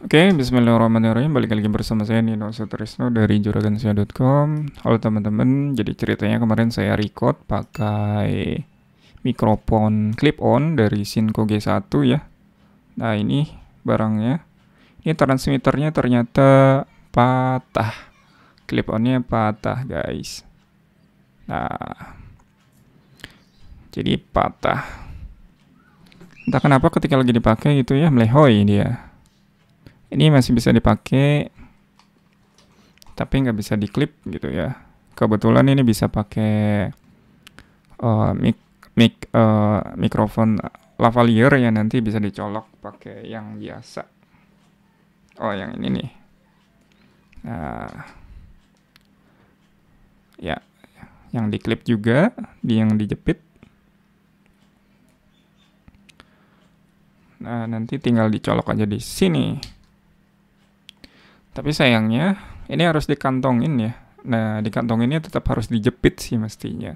Oke, bismillahirrahmanirrahim. Balik lagi bersama saya Nino Sutrisno dari juragansia.com. Halo teman-teman, jadi ceritanya kemarin saya record pakai mikrofon clip-on dari Shinko G1 ya. Nah ini barangnya. Ini transmitternya ternyata patah. Clip-onnya patah guys. Nah, jadi patah. Entah kenapa ketika lagi dipakai gitu ya, melehoi dia. Ini masih bisa dipakai, tapi nggak bisa diklip gitu ya. Kebetulan ini bisa pakai mikrofon lavalier yang nanti bisa dicolok pakai yang biasa. Oh, yang ini nih. Nah, ya, yang diklip juga, yang dijepit. Nah, nanti tinggal dicolok aja di sini. Tapi sayangnya ini harus dikantongin ya. Nah, dikantonginnya tetap harus dijepit sih mestinya.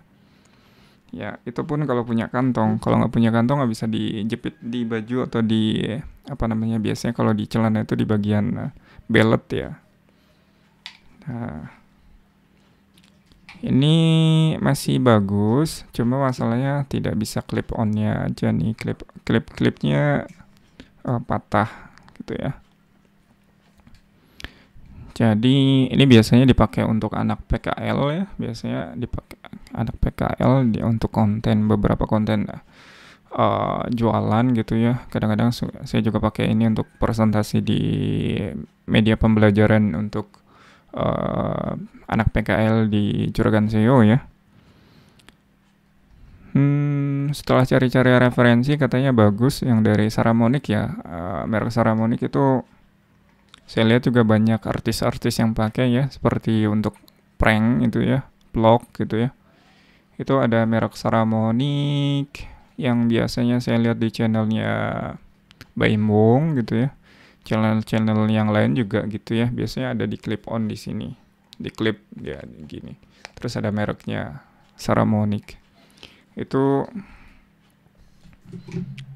Ya, itu pun kalau punya kantong. Kalau nggak punya kantong nggak bisa dijepit di baju atau di apa namanya, biasanya kalau di celana itu di bagian belet ya. Nah, ini masih bagus, cuma masalahnya tidak bisa clip on-nya aja nih. Clipnya patah gitu ya. Jadi ini biasanya dipakai untuk anak PKL ya, biasanya dipakai anak PKL untuk konten, beberapa konten jualan gitu ya. Kadang-kadang saya juga pakai ini untuk presentasi di media pembelajaran untuk anak PKL di Juragan SEO ya. Setelah cari-cari referensi katanya bagus yang dari Saramonic ya, merek Saramonic itu. Saya lihat juga banyak artis-artis yang pakai ya, seperti untuk prank itu ya, vlog gitu ya. Itu ada merek Saramonic yang biasanya saya lihat di channelnya Baimong gitu ya. Channel-channel yang lain juga gitu ya, biasanya ada di clip on di sini. Di clip ya gini. Terus ada mereknya Saramonic. Itu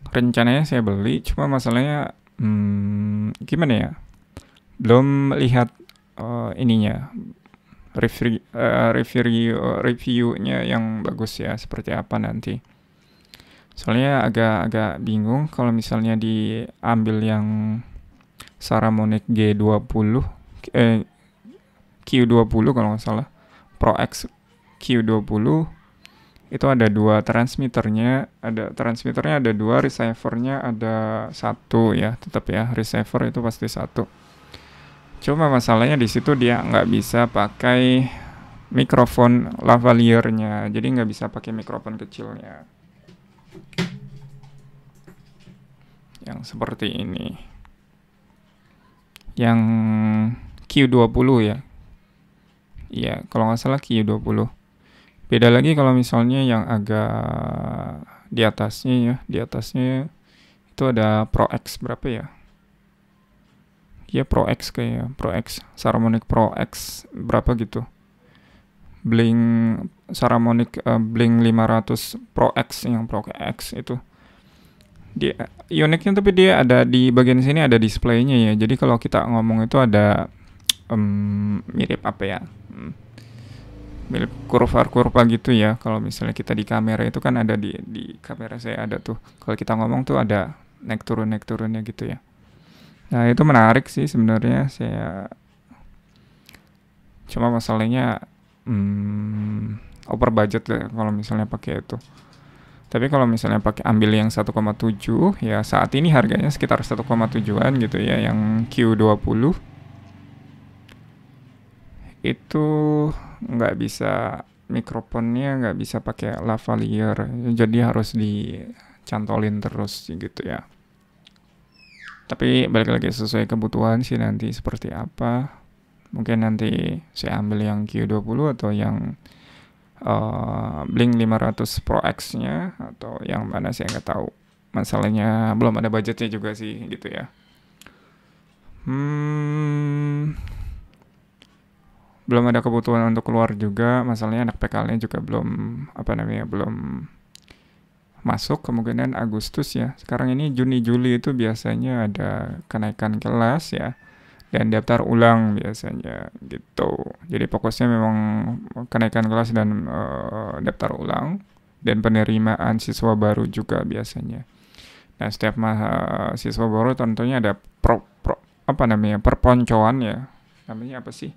rencananya saya beli, cuma masalahnya gimana ya? Belum lihat ininya reviewnya yang bagus ya, seperti apa nanti. Soalnya agak bingung kalau misalnya diambil yang Saramonic G20 Q20 kalau nggak salah, Pro X Q20 itu ada dua transmitternya, ada dua, receivernya ada satu ya, tetap ya receiver itu pasti satu. Cuma masalahnya di situ dia nggak bisa pakai mikrofon lavaliernya, jadi nggak bisa pakai mikrofon kecilnya. Yang seperti ini. Yang Q20 ya. Iya, kalau nggak salah Q20. Beda lagi kalau misalnya yang agak di atasnya ya, di atasnya itu ada Pro X berapa ya? Ya Pro X kayak Pro X, Saramonic Pro X berapa gitu. Blink Saramonic Blink 500 Pro X, yang Pro X itu. Dia uniknya, tapi dia ada di bagian sini ada displaynya ya. Jadi kalau kita ngomong itu ada mirip apa ya? Mirip kurva gitu ya. Kalau misalnya kita di kamera itu kan ada di kamera saya ada tuh. Kalau kita ngomong tuh ada naik turunnya gitu ya. Nah itu menarik sih sebenarnya. Saya cuma masalahnya over budget lah kalau misalnya pakai itu. Tapi kalau misalnya pakai ambil yang 1,7 ya, saat ini harganya sekitar 1,7an gitu ya, yang Q20 itu nggak bisa, mikrofonnya nggak bisa pakai lavalier, jadi harus dicantolin terus gitu ya. Tapi balik lagi sesuai kebutuhan sih nanti seperti apa. Mungkin nanti saya ambil yang Q20 atau yang Blink 500 Pro X-nya, atau yang mana saya nggak tahu. Masalahnya belum ada budgetnya juga sih gitu ya. Belum ada kebutuhan untuk keluar juga. Masalahnya anak PKL-nya juga belum masuk kemungkinan Agustus ya. Sekarang ini Juni Juli itu biasanya ada kenaikan kelas ya, dan daftar ulang biasanya gitu. Jadi fokusnya memang kenaikan kelas dan daftar ulang dan penerimaan siswa baru juga biasanya. Nah, setiap siswa baru tentunya ada perponcoan ya. Namanya apa sih?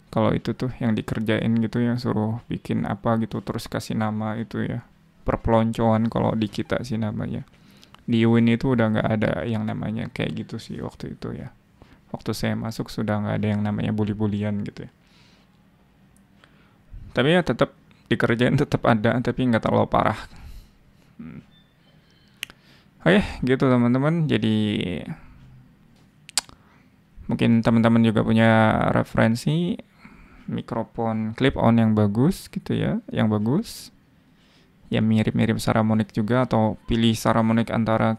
Kalau itu tuh yang dikerjain gitu, yang suruh bikin apa gitu terus kasih nama itu ya. Perpeloncoan kalau di kita sih namanya. Di UIN itu udah nggak ada yang namanya kayak gitu sih waktu itu ya. Waktu saya masuk sudah nggak ada yang namanya bully-bulian gitu ya. Tapi ya tetap dikerjain, tetap ada, tapi nggak terlalu parah. Oke, gitu teman-teman. Jadi mungkin teman-teman juga punya referensi mikrofon clip on yang bagus gitu ya, yang bagus. Ya mirip-mirip Saramonic juga, atau pilih Saramonic antara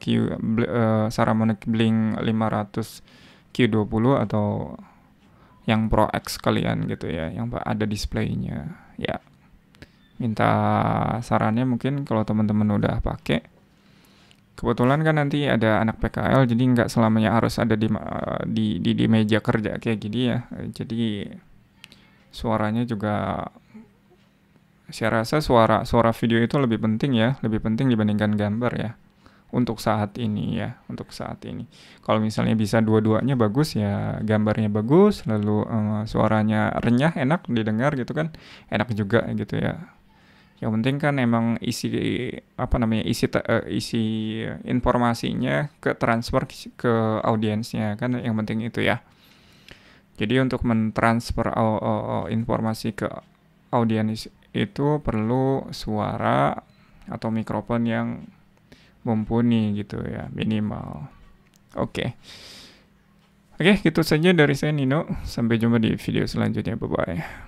Saramonic Blink 500 Q20 atau yang Pro X kalian gitu ya, yang ada displaynya ya. Minta sarannya mungkin kalau teman-teman udah pakai. Kebetulan kan nanti ada anak PKL, jadi nggak selamanya harus ada di meja kerja kayak gini ya. Jadi suaranya juga, saya rasa suara video itu lebih penting ya, lebih penting dibandingkan gambar ya. Untuk saat ini ya, untuk saat ini. Kalau misalnya bisa dua-duanya bagus ya, gambarnya bagus, lalu suaranya renyah, enak didengar gitu kan, enak juga gitu ya. Yang penting kan emang isi informasinya ke transfer ke audiensnya kan, yang penting itu ya. Jadi untuk mentransfer informasi ke audiens itu perlu suara atau mikrofon yang mumpuni gitu ya, minimal. Oke, gitu saja dari saya Nino. Sampai jumpa di video selanjutnya. Bye-bye.